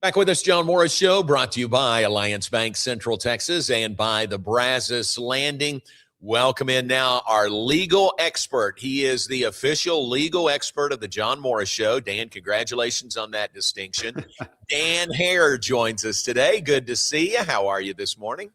Back with us, John Morris Show, brought to you by Alliance Bank Central Texas and by the Brazos Landing. Welcome in now our legal expert. He is the official legal expert of the John Morris Show. Dan, congratulations on that distinction. Dan Hare joins us today. Good to see you. How are you this morning?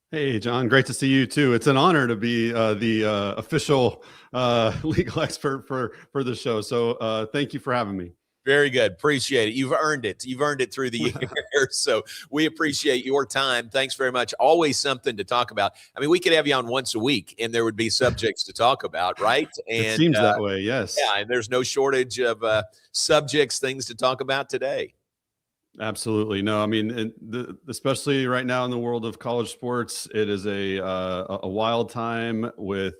Hey, John. Great to see you, too. It's an honor to be the official legal expert for the show. So thank you for having me. Very good. Appreciate it. You've earned it. You've earned it through the years. So we appreciate your time. Thanks very much. Always something to talk about. I mean, we could have you on once a week and there would be subjects to talk about, right? And it seems that way, yes. Yeah, and there's no shortage of subjects, things to talk about today. Absolutely. No, I mean, especially right now in the world of college sports, it is a wild time with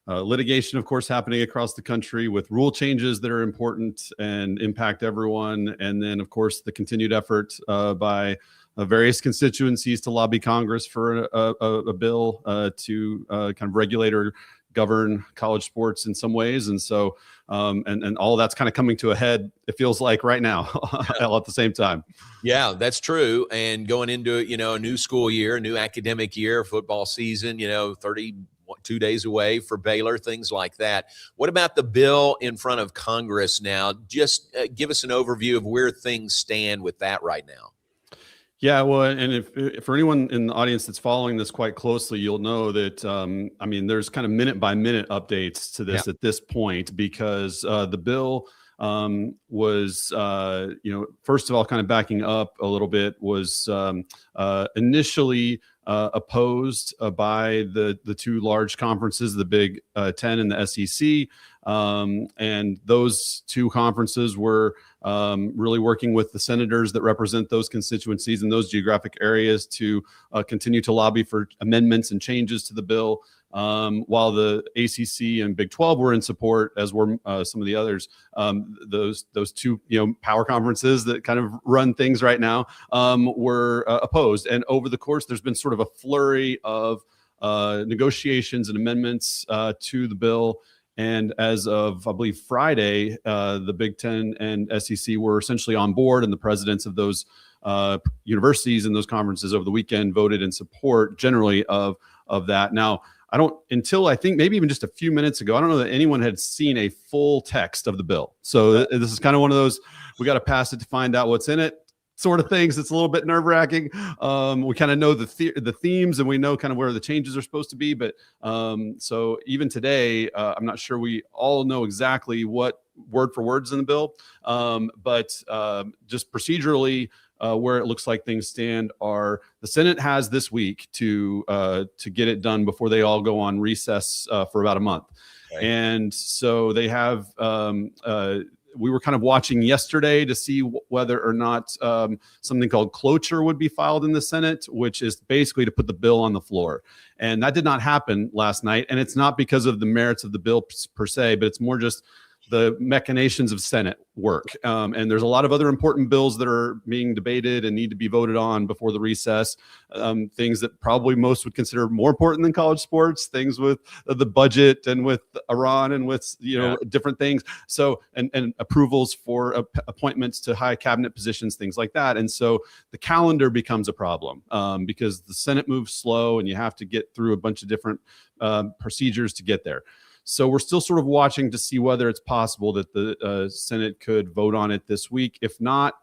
litigation, of course, happening across the country with rule changes that are important and impact everyone. And then, of course, the continued effort by various constituencies to lobby Congress for a bill to kind of regulate or govern college sports in some ways. And so, and all of that's kind of coming to a head, it feels like right now, all at the same time. Yeah, that's true. And going into, a new school year, a new academic year, football season, 32 days away for Baylor, things like that. What about the bill in front of Congress now? Just give us an overview of where things stand with that right now. Yeah, well, and if for anyone in the audience that's following this quite closely, you'll know that, I mean, there's kind of minute by minute updates to this at this point, because the bill was, first of all, kind of backing up a little bit, was initially opposed by the two large conferences, the Big Ten and the SEC. And those two conferences were really working with the senators that represent those constituencies and those geographic areas to continue to lobby for amendments and changes to the bill, while the ACC and Big 12 were in support, as were some of the others. Those two power conferences that kind of run things right now were opposed. And over the course, there's been sort of a flurry of negotiations and amendments to the bill. And as of, I believe, Friday, the Big Ten and SEC were essentially on board, and the presidents of those universities and those conferences over the weekend voted in support generally of that. Now, until I think maybe even just a few minutes ago, I don't know that anyone had seen a full text of the bill. So this is kind of one of those, we got to pass it to find out what's in it sort of things. It's a little bit nerve-wracking. We kind of know the themes, and we know kind of where the changes are supposed to be. But so even today, I'm not sure we all know exactly what word for words in the bill. But just procedurally, where it looks like things stand are the Senate has this week to get it done before they all go on recess for about a month. Okay. And so they have we were kind of watching yesterday to see whether or not something called cloture would be filed in the Senate, which is basically to put the bill on the floor. And that did not happen last night. And it's not because of the merits of the bill per se, but it's more just the machinations of Senate work. And there's a lot of other important bills that are being debated and need to be voted on before the recess. Things that probably most would consider more important than college sports, things with the budget and with Iran and with, different things. So, and approvals for appointments to high cabinet positions, things like that. And so the calendar becomes a problem because the Senate moves slow and you have to get through a bunch of different procedures to get there. So we're still sort of watching to see whether it's possible that the Senate could vote on it this week. If not,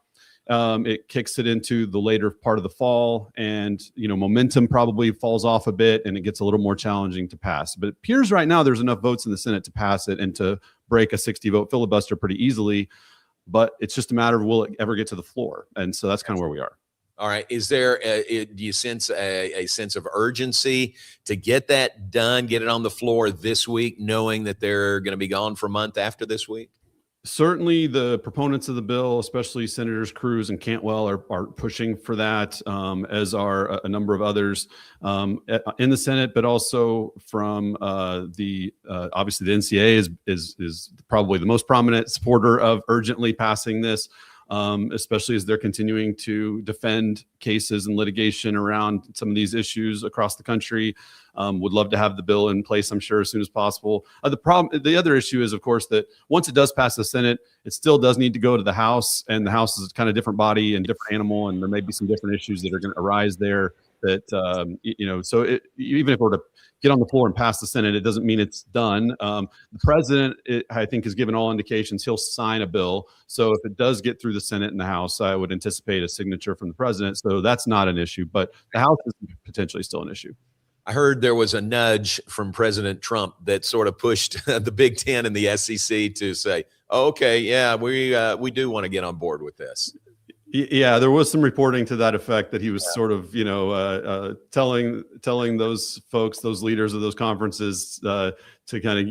it kicks it into the later part of the fall, and momentum probably falls off a bit, and it gets a little more challenging to pass. But it appears right now there's enough votes in the Senate to pass it and to break a 60-vote filibuster pretty easily. But it's just a matter of will it ever get to the floor, and so that's kind of where we are. All right. Is there, do you sense a sense of urgency to get that done, get it on the floor this week, knowing that they're going to be gone for a month after this week? Certainly the proponents of the bill, especially Senators Cruz and Cantwell, are pushing for that, as are a number of others in the Senate, but also from obviously the NCAA is probably the most prominent supporter of urgently passing this. especially as they're continuing to defend cases and litigation around some of these issues across the country. Would love to have the bill in place, I'm sure, as soon as possible. The other issue is, of course, that once it does pass the Senate, it still does need to go to the House, and the House is kind of different body and different animal, and there may be some different issues that are going to arise there. That so even if we're to get on the floor and pass the Senate, it doesn't mean it's done. The president, I think, has given all indications he'll sign a bill. So if it does get through the Senate and the House, I would anticipate a signature from the president. So that's not an issue, but the House is potentially still an issue. I heard there was a nudge from President Trump that sort of pushed the Big Ten and the SEC to say, oh, okay, yeah, we do want to get on board with this. Yeah, there was some reporting to that effect that he was sort of, telling those folks, those leaders of those conferences to kind of,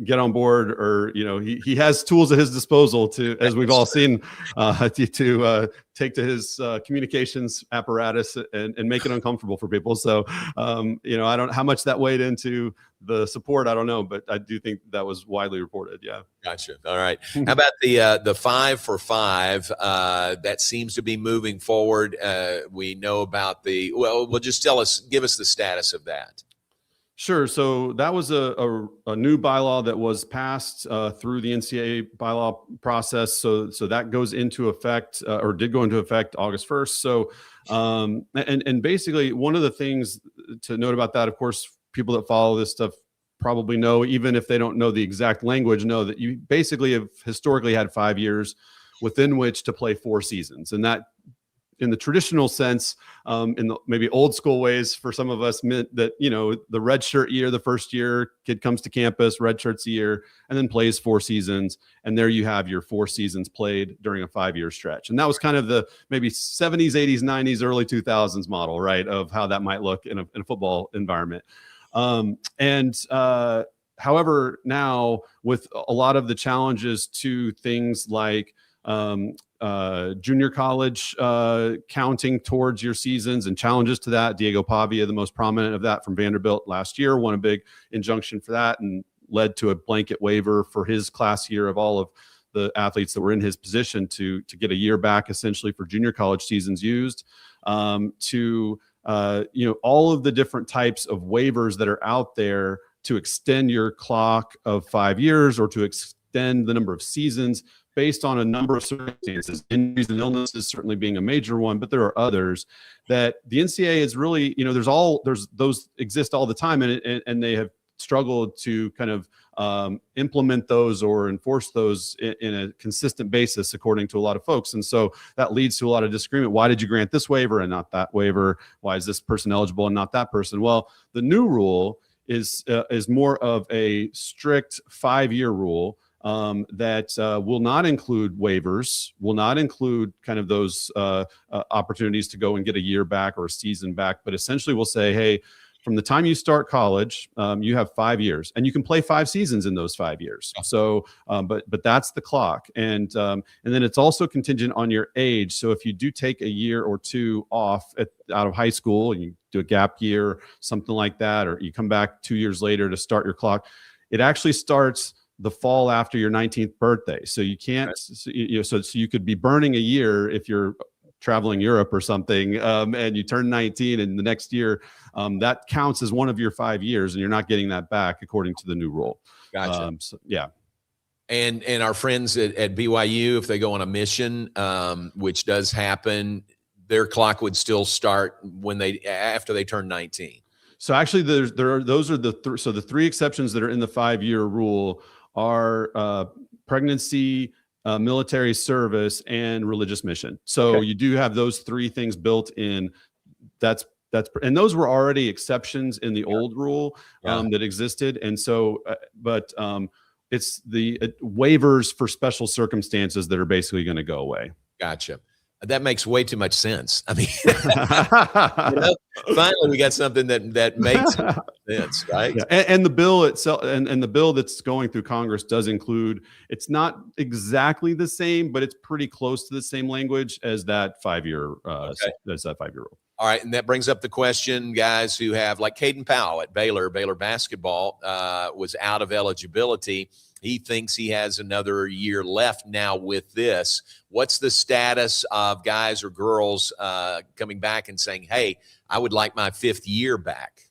get on board, or, he has tools at his disposal to, as we've all seen, to take to his communications apparatus and make it uncomfortable for people. So, I don't how much that weighed into the support, I don't know, but I do think that was widely reported. Yeah. Gotcha. All right. How about the 5-for-5? That seems to be moving forward. We know about just give us the status of that. Sure. So that was a new bylaw that was passed through the NCAA bylaw process. So that goes into effect, or did go into effect August 1st. So and basically one of the things to note about that, of course, people that follow this stuff probably know, even if they don't know the exact language, know that you basically have historically had 5 years within which to play 4 seasons. And that, in the traditional sense, in the maybe old school ways for some of us, meant that, the red shirt year, the first year, kid comes to campus, red shirts a year, and then plays 4 seasons. And there you have your 4 seasons played during a 5-year stretch. And that was kind of the maybe 70s, 80s, 90s, early 2000s model, right, of how that might look in a football environment. However, now with a lot of the challenges to things like junior college counting towards your seasons and challenges to that, Diego Pavia, the most prominent of that from Vanderbilt last year, won a big injunction for that and led to a blanket waiver for his class year of all of the athletes that were in his position to get a year back, essentially, for junior college seasons used. All of the different types of waivers that are out there to extend your clock of 5 years, or to extend the number of seasons based on a number of circumstances, injuries and illnesses certainly being a major one, but there are others that the NCAA is really, those exist all the time, and they have struggled to kind of implement those or enforce those in a consistent basis, according to a lot of folks. And so that leads to a lot of disagreement. Why did you grant this waiver and not that waiver? Why is this person eligible and not that person? Well, the new rule is more of a strict 5-year rule that will not include waivers, will not include kind of those opportunities to go and get a year back or a season back, but essentially will say, hey, from the time you start college, you have 5 years, and you can play 5 seasons in those 5 years. So, but that's the clock, and then it's also contingent on your age. So if you do take a year or 2 off out of high school, and you do a gap year, something like that, or you come back 2 years later to start your clock, it actually starts the fall after your 19th birthday. So you can't, so you could be burning a year if you're traveling Europe or something, and you turn 19, and the next year, that counts as one of your 5 years, and you're not getting that back according to the new rule. Gotcha. Yeah. And our friends at BYU, if they go on a mission, which does happen, their clock would still start after they turn 19. So actually, those are the 3 exceptions that are in the 5-year rule are pregnancy, military service, and religious mission. So okay, you do have those 3 things built in. And those were already exceptions in the old rule that existed. And so, it's the waivers for special circumstances that are basically going to go away. Gotcha. That makes way too much sense. I mean, finally we got something that makes sense, right? Yeah. And the bill itself, and the bill that's going through Congress does include, it's not exactly the same, but it's pretty close to the same language as that 5-year rule. All right, and that brings up the question, guys who have, like Caden Powell at Baylor basketball was out of eligibility. he thinks he has another year left now with this. What's the status of guys or girls coming back and saying, hey, I would like my 5th year back?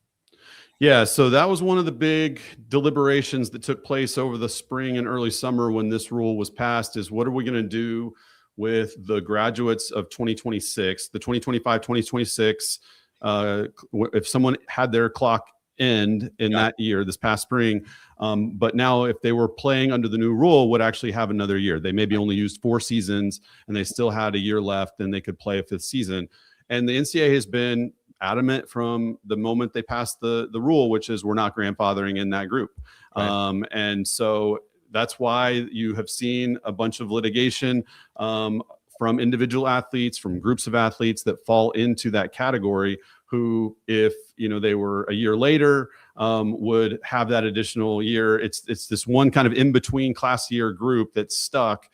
Yeah, so that was one of the big deliberations that took place over the spring and early summer when this rule was passed, is what are we going to do with the graduates of 2026, the 2025, 2026, if someone had their clock end in that year, this past spring, but now if they were playing under the new rule, would actually have another year. They maybe only used 4 seasons and they still had a year left and they could play a 5th season. And the NCAA has been adamant from the moment they passed the rule, which is we're not grandfathering in that group. Right. And so that's why you have seen a bunch of litigation from individual athletes, from groups of athletes that fall into that category, who, if they were a year later, would have that additional year. It's this one kind of in between class year group that's stuck,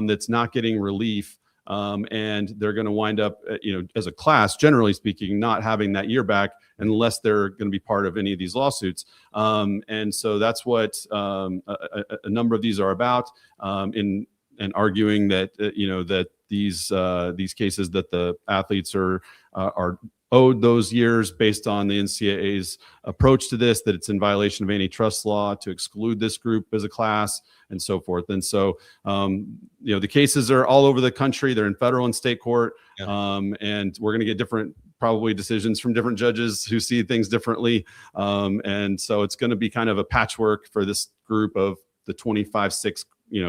that's not getting relief. And they're going to wind up, as a class, generally speaking, not having that year back unless they're going to be part of any of these lawsuits. And so that's what a number of these are about, in arguing that that these cases that the athletes are owed those years based on the NCAA's approach to this, that it's in violation of antitrust law to exclude this group as a class, and so forth. And so, the cases are all over the country. They're in federal and state court. And we're going to get different, probably, decisions from different judges who see things differently. And so it's going to be kind of a patchwork for this group of the 25-6,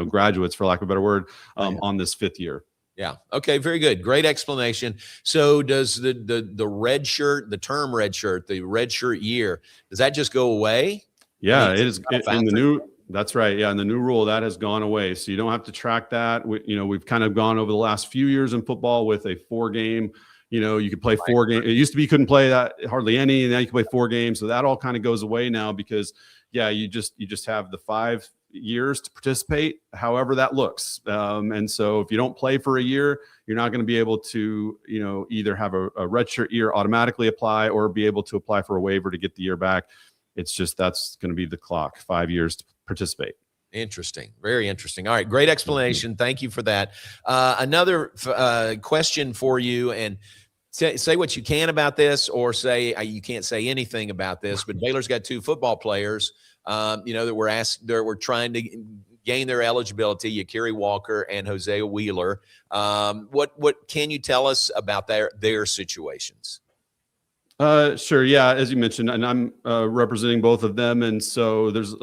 graduates, for lack of a better word, on this 5th year. Yeah. Okay. Very good. Great explanation. So does the red shirt, the term red shirt, the red shirt year, does that just go away? Yeah, it is in the new. That's right. Yeah, in the new rule, that has gone away. So you don't have to track that. We've kind of gone over the last few years in football with a 4-game. You could play 4 games. It used to be you couldn't play that hardly any, and now you can play 4 games. So that all kind of goes away now because, you just have the 5 years to participate, however that looks. And so if you don't play for a year, you're not going to be able to, either have a redshirt year automatically apply or be able to apply for a waiver to get the year back. It's just, that's going to be the clock, 5 years to participate. Interesting. Very interesting. All right. Great explanation. Thank you for that. Another question for you, and say what you can about this, or say you can't say anything about this, but Baylor's got 2 football players, that we're trying to gain their eligibility, Yakiri Walker and Hosea Wheeler. What can you tell us about their situations? Sure. Yeah. As you mentioned, and I'm representing both of them. And so there's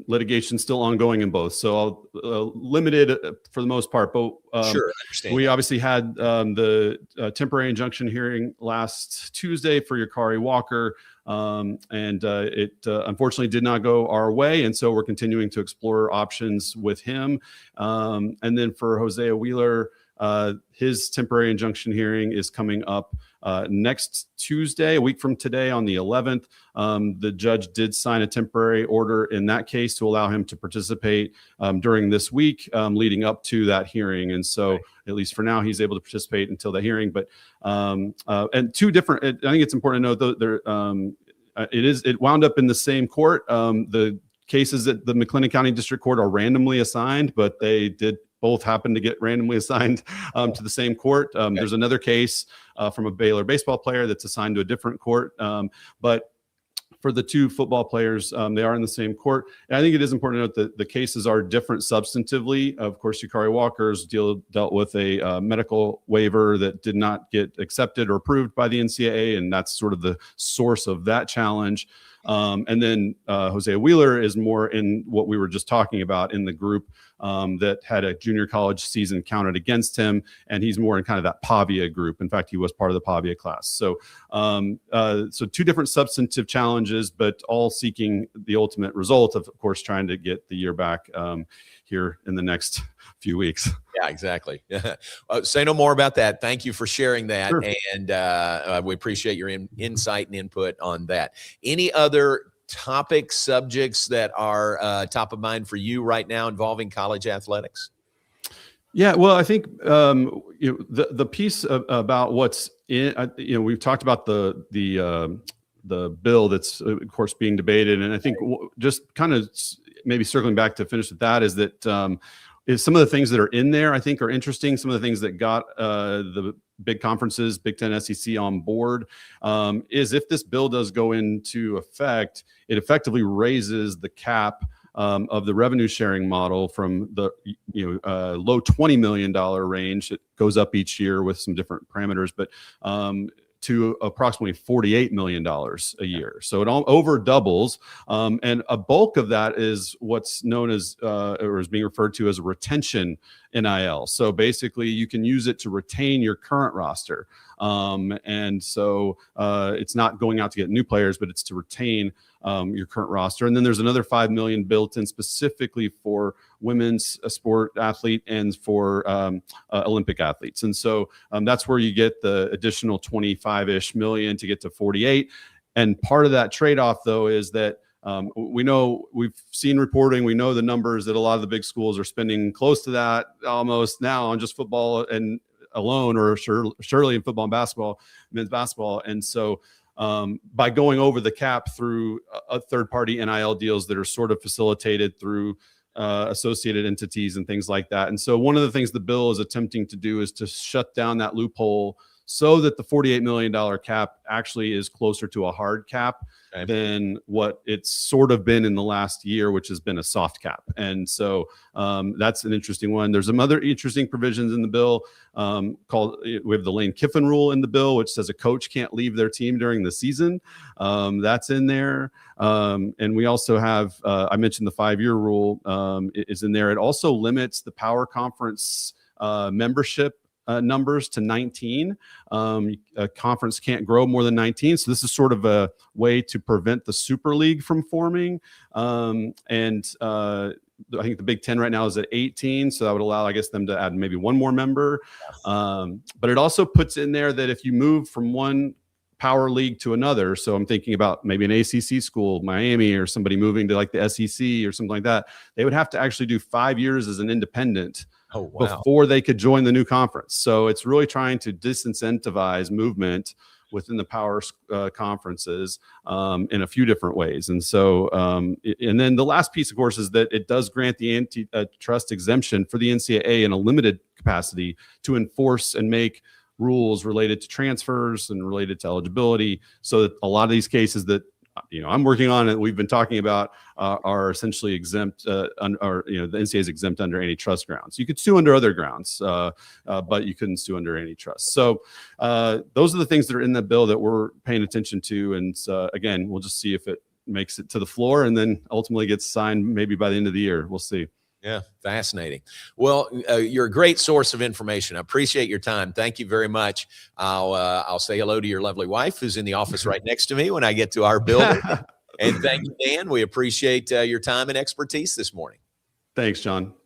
litigation still ongoing in both. So I'll limit it for the most part. But sure, I understand. We obviously had the temporary injunction hearing last Tuesday for Yakiri Walker. And it unfortunately did not go our way. And so we're continuing to explore options with him. And then for Hosea Wheeler, his temporary injunction hearing is coming up next Tuesday, a week from today, on the 11th. The judge did sign a temporary order in that case to allow him to participate during this week, leading up to that hearing. And so, at least for now, he's able to participate until the hearing. But and 2 different. I think it's important to note that it wound up in the same court. The cases at the McLennan County District Court are randomly assigned, but they did both happen to get randomly assigned to the same court. There's another case from a Baylor baseball player that's assigned to a different court. But for the 2 football players, they are in the same court. And I think it is important to note that the cases are different substantively. Of course, Yakiri Walker's dealt with a medical waiver that did not get accepted or approved by the NCAA, and that's sort of the source of that challenge. And then Hosea Wheeler is more in what we were just talking about, in the group that had a junior college season counted against him, and he's more in kind of that Pavia group. In fact, he was part of the Pavia class. So, so 2 different substantive challenges, but all seeking the ultimate result of course, trying to get the year back here in the next few weeks. Yeah, exactly. Say no more about that. Thank you for sharing that. Sure. And we appreciate your insight and input on that. Any other topics, subjects that are top of mind for you right now involving college athletics? Yeah, well, I think the piece about what's in, we've talked about the bill that's of course being debated, and I think just kind of maybe circling back to finish with that is that is some of the things that are in there I think are interesting. Some of the things that got the big conferences, Big Ten, SEC on board, is if this bill does go into effect, it effectively raises the cap of the revenue sharing model from the low $20 million range. It goes up each year with some different parameters, but to approximately $48 million a year. So it over doubles. And a bulk of that is what's known as, or is being referred to as a retention NIL. So basically you can use it to retain your current roster. And so it's not going out to get new players, but it's to retain your current roster. And then there's another $5 million built in specifically for women's sport athlete and for Olympic athletes. And so that's where you get the additional 25-ish million to get to 48. And part of that trade-off, though, is that we've seen reporting, we know the numbers that a lot of the big schools are spending close to that almost now on just football and alone, or surely in football and basketball, men's basketball. And so by going over the cap through a third-party NIL deals that are sort of facilitated through associated entities and things like that. And so one of the things the bill is attempting to do is to shut down that loophole so that the $48 million cap actually is closer to a hard cap than what it's sort of been in the last year, which has been a soft cap. And so that's an interesting one. There's some other interesting provisions in the bill called, we have the Lane Kiffin rule in the bill, which says a coach can't leave their team during the season. That's in there. And we also have, I mentioned the 5-year rule is in there. It also limits the power conference membership numbers to 19. A conference can't grow more than 19. So this is sort of a way to prevent the Super League from forming. I think the Big Ten right now is at 18. So that would allow, I guess, them to add maybe one more member. But it also puts in there that if you move from one power league to another, so I'm thinking about maybe an ACC school, Miami, or somebody moving to like the SEC or something like that, they would have to actually do 5 years as an independent before they could join the new conference. So it's really trying to disincentivize movement within the power conferences in a few different ways. And so, and then the last piece, of course, is that it does grant the antitrust exemption for the NCAA in a limited capacity to enforce and make rules related to transfers and related to eligibility, so that a lot of these cases that I'm working on and we've been talking about are essentially exempt, or the NCAA is exempt under antitrust grounds. You could sue under other grounds, but you couldn't sue under antitrust. So those are the things that are in the bill that we're paying attention to. And again, we'll just see if it makes it to the floor and then ultimately gets signed maybe by the end of the year. We'll see. Yeah, fascinating. Well, you're a great source of information. I appreciate your time. Thank you very much. I'll say hello to your lovely wife, who's in the office right next to me when I get to our building. And thank you, Dan. We appreciate your time and expertise this morning. Thanks, John.